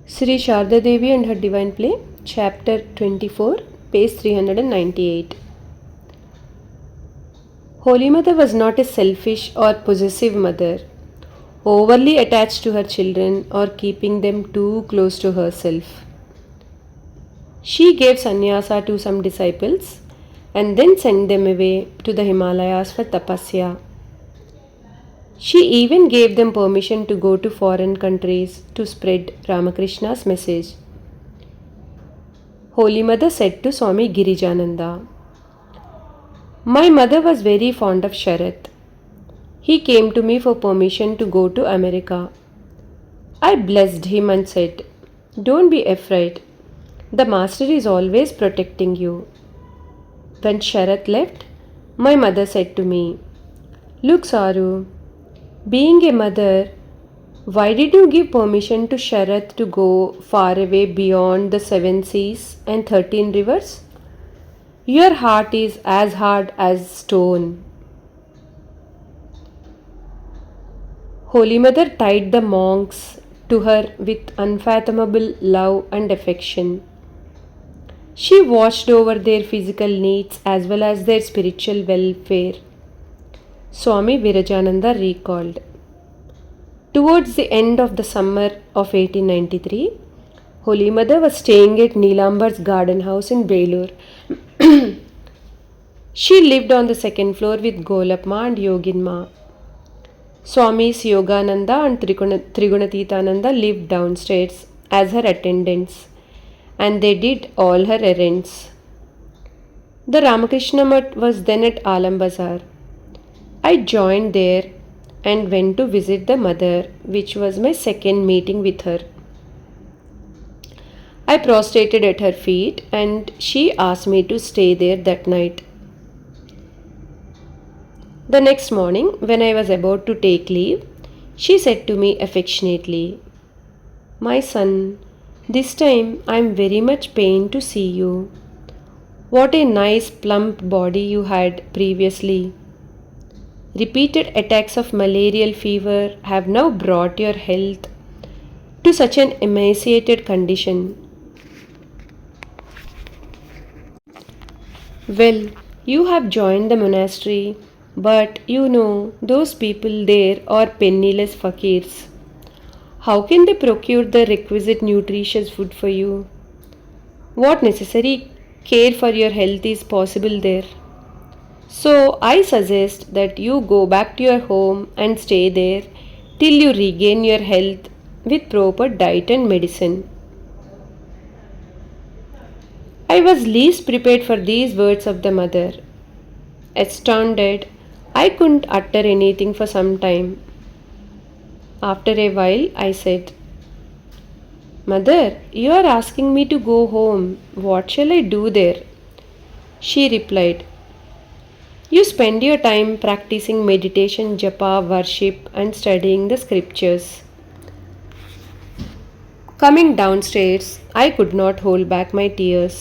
Sri Sharda Devi and Her Divine Play, Chapter 24, page 398. Holy Mother was not a selfish or possessive mother, overly attached to her children or keeping them too close to herself. She gave sannyasa to some disciples and then sent them away to the Himalayas for tapasya. She even gave them permission to go to foreign countries to spread Ramakrishna's message. Holy Mother said to Swami Girijananda, "My mother was very fond of Sharath. He came to me for permission to go to America. I blessed him and said, 'Don't be afraid. The Master is always protecting you.' When Sharath left, my mother said to me, 'Look, Saru, being a mother, why did you give permission to Sharath to go far away beyond the 7 seas and 13 rivers? Your heart is as hard as stone.' Holy Mother tied the monks to her with unfathomable love and affection. She watched over their physical needs as well as their spiritual welfare. Swami Virajananda recalled. Towards the end of the summer of 1893, Holy Mother was staying at Neelambar's garden house in Belur. She lived on the second floor with Golapma and Yoginma. Swamis Yogananda and Trigunatitananda lived downstairs as her attendants, and they did all her errands. The Ramakrishna Mutt was then at Alam Bazar. I joined there and went to visit the mother, which was my second meeting with her. I prostrated at her feet and she asked me to stay there that night. The next morning, when I was about to take leave, she said to me affectionately, "My son, this time I am very much pained to see you. What a nice plump body you had previously. Repeated attacks of malarial fever have now brought your health to such an emaciated condition. Well, you have joined the monastery, but you know those people there are penniless fakirs. How can they procure the requisite nutritious food for you? What necessary care for your health is possible there? So I suggest that you go back to your home and stay there till you regain your health with proper diet and medicine." I was least prepared for these words of the mother. Astounded, I couldn't utter anything for some time. After a while, I said, "Mother, you are asking me to go home. What shall I do there?" She replied, "You spend your time practicing meditation, japa, worship, and studying the scriptures." Coming downstairs, I could not hold back my tears.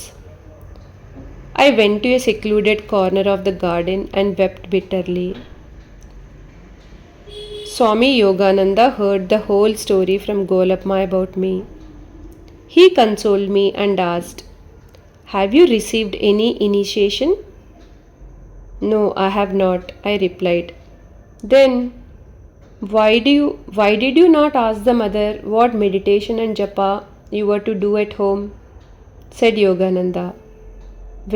I went to a secluded corner of the garden and wept bitterly. Swami Yogananda heard the whole story from Golapma about me. He consoled me and asked, "Have you received any initiation?" "No, I have not," I replied. "Then why did you not ask the mother what meditation and japa you were to do at home?" said Yogananda.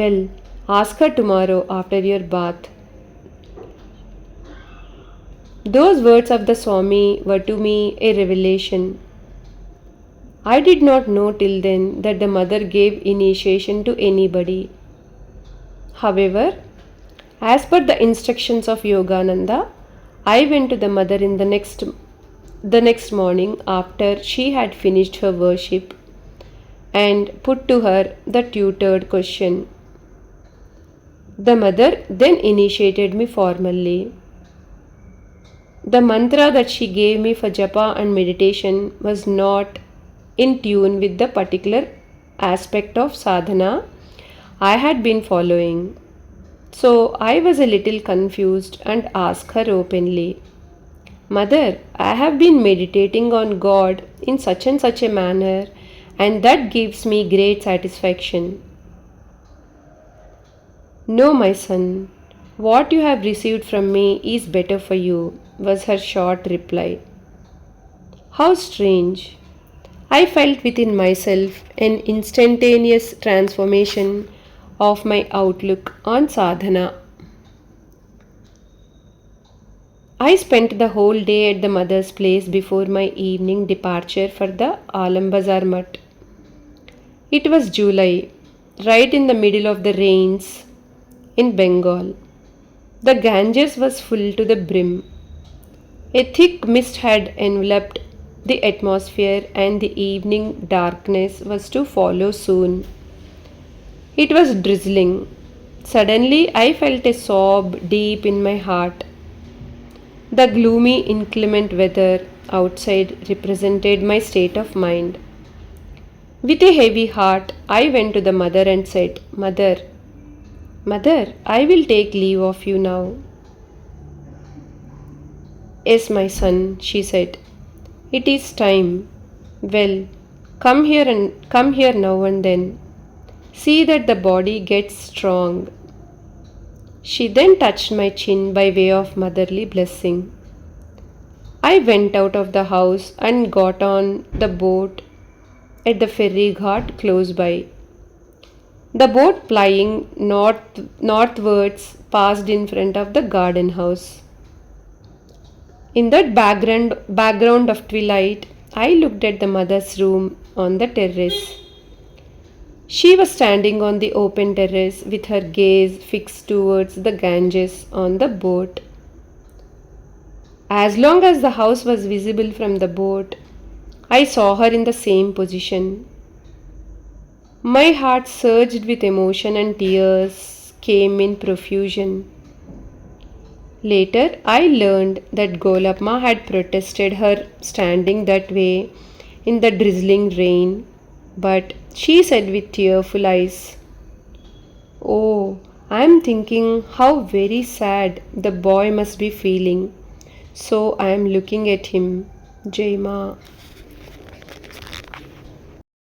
"Well, ask her tomorrow after your bath." Those words of the Swami were to me a revelation. I did not know till then that the mother gave initiation to anybody. However, as per the instructions of Yogananda, I went to the mother in the next morning after she had finished her worship and put to her the tutored question. The mother then initiated me formally. The mantra that she gave me for japa and meditation was not in tune with the particular aspect of sadhana I had been following. So I was a little confused and asked her openly, "Mother, I have been meditating on God in such and such a manner and that gives me great satisfaction. No, my son, what you have received from me is better for you, was her short reply. How strange! I felt within myself an instantaneous transformation of my outlook on sadhana. I spent the whole day at the mother's place before my evening departure for the Alambazar Mutt. It was July, right in the middle of the rains in Bengal. The Ganges was full to the brim. A thick mist had enveloped the atmosphere, and the evening darkness was to follow soon. It was drizzling. Suddenly, I felt a sob deep in my heart. The gloomy, inclement weather outside represented my state of mind. With a heavy heart, I went to the mother and said, Mother, I will take leave of you now. Yes, my son, she said. It is time. Well, come here now and then. See that the body gets strong. She then touched my chin by way of motherly blessing. I went out of the house and got on the boat at the ferry ghat close by. The boat plying northwards passed in front of the garden house. In that background of twilight, I looked at the mother's room on the terrace. She was standing on the open terrace with her gaze fixed towards the Ganges on the boat. As long as the house was visible from the boat, I saw her in the same position. My heart surged with emotion and tears came in profusion. Later, I learned that Golapma had protested her standing that way in the drizzling rain, but she said with tearful eyes, Oh, I am thinking how very sad the boy must be feeling, so I am looking at him. Jai Ma.